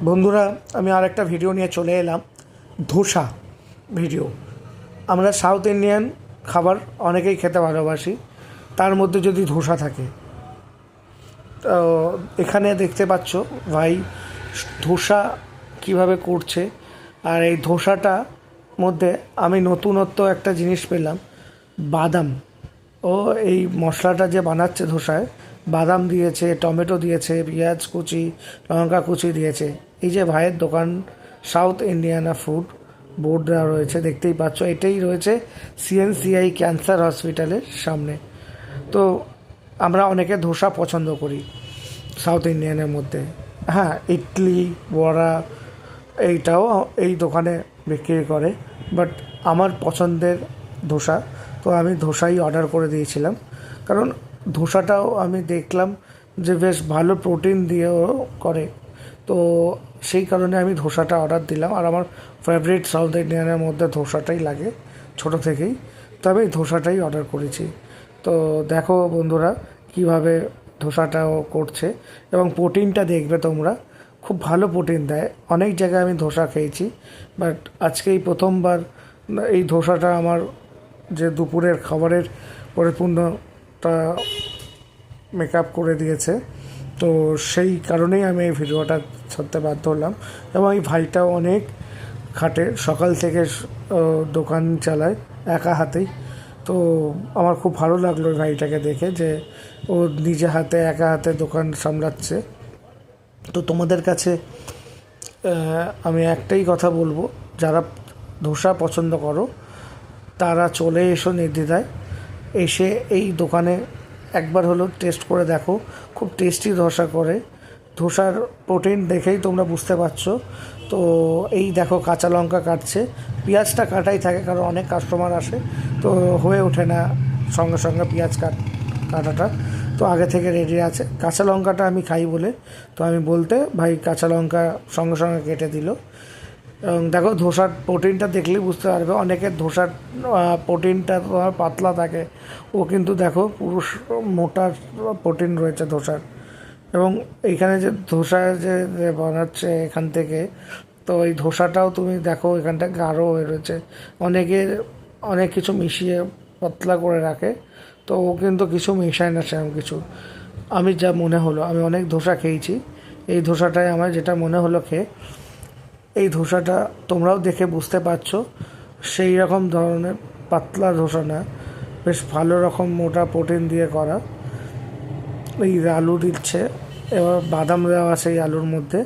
বন্ধুরা, আমি আরেকটা ভিডিও নিয়ে চলে এলাম। ধোসা ভিডিও। আমরা সাউথ ইন্ডিয়ান খাবার অনেকেই খেতে ভালোবাসি, তার মধ্যে যদি ধোসা থাকে, তো এখানে দেখতে পাচ্ছ ভাই ধোসা কিভাবে করছে। আর এই ধোসাটা মধ্যে আমি নতুনত্ব একটা জিনিস পেলাম, বাদাম। ও এই মশলাটা যে বানাচ্ছে ধোসায়, বাদাম দিয়েছে, টমেটো দিয়েছে, পেঁয়াজ কুচি, লঙ্কা কুচি দিয়েছে। এই যে ভাইয়ের দোকান, সাউথ ইন্ডিয়ানা ফুড বোর্ড দেওয়া রয়েছে, দেখতেই পাচ্ছ। এটাই রয়েছে সিএনসিআই ক্যান্সার হসপিটালের সামনে। তো আমরা অনেকে ধোসা পছন্দ করি সাউথ ইন্ডিয়ানের মধ্যে। হ্যাঁ, ইডলি, বড়া এইটাও এই দোকানে বিক্রি করে, বাট আমার পছন্দের ধোসা। তো আমি ধোসাই অর্ডার করে দিয়েছিলাম, কারণ ধোসাটাও আমি দেখলাম যে বেশ ভালো প্রোটিন দিয়েও করে। তো সেই কারণে আমি ধোসাটা অর্ডার দিলাম। আর আমার ফেভারিট সাউথ ইন্ডিয়ানের মধ্যে ধোসাটাই লাগে ছোটো থেকেই, তো আমি ধোসাটাই অর্ডার করেছি। তো দেখো বন্ধুরা কীভাবে ধোসাটাও করছে, এবং প্রোটিনটা দেখবে তোমরা, খুব ভালো প্রোটিন দেয়। অনেক জায়গায় আমি ধোসা খেয়েছি, বাট আজকেই প্রথমবার এই ধোসাটা আমার যে দুপুরের খাবারের পরিপূর্ণটা মেকআপ করে দিয়েছে। তো সেই কারণেই আমি এই ভিডিওটা ছাড়তে বাধ্য হলাম। এবং এই ভাইটাও অনেক খাটে, সকাল থেকে দোকান চালায় একা হাতেই। তো আমার খুব ভালো লাগলো এই ভাইটাকে দেখে, যে ও নিজে হাতে একা হাতে দোকান সামলাচ্ছে। তো তোমাদের কাছে আমি একটাই কথা বলবো, যারা ধোসা পছন্দ করো তারা চলে এসো নির্দ্বিধায়, এসে এই দোকানে একবার হলো টেস্ট করে দেখো। খুব টেস্টি ধোসা করে। ধোসার প্রোটিন দেখেই তোমরা বুঝতে পারছো। তো এই দেখো কাঁচা লঙ্কা কাটছে, পেঁয়াজটা কাটাই থাকে, কারণ অনেক কাস্টমার আসে, তো হয়ে ওঠে না সঙ্গে সঙ্গে পেঁয়াজ কাটাটা। তো আগে থেকে রেডি আছে। কাঁচা লঙ্কাটা আমি খাই বলে, তো আমি বলতে ভাই কাঁচা লঙ্কা সঙ্গে সঙ্গে কেটে দিল। এবং দেখো ধোসার প্রোটিনটা দেখলেই বুঝতে পারবে। অনেকের ধোসার প্রোটিনটা পাতলা থাকে, ও কিন্তু দেখো পুরো মোটা প্রোটিন রয়েছে ধোসার। এবং এইখানে যে ধোসা যে বানাচ্ছে এখান থেকে, তো এই ধোসাটাও তুমি দেখো এখানটা গাঢ় হয়ে রয়েছে। অনেকের অনেক কিছু মিশিয়ে পাতলা করে রাখে, তো ও কিন্তু কিছু মেশায় না সেরকম কিছু। আমি যা মনে হলো, আমি অনেক ধোসা খেয়েছি, এই ধোসাটাই আমার যেটা মনে হলো খেয়ে। এই ধোসাটা তোমরাও দেখে বুঝতে পারছো, সেই রকম ধরনের পাতলা ধোসা না, বেশ ভালো রকম মোটা প্রোটিন দিয়ে করা। এই আলু দিচ্ছে, এবার বাদাম দেওয়া আছে এই আলুর মধ্যে।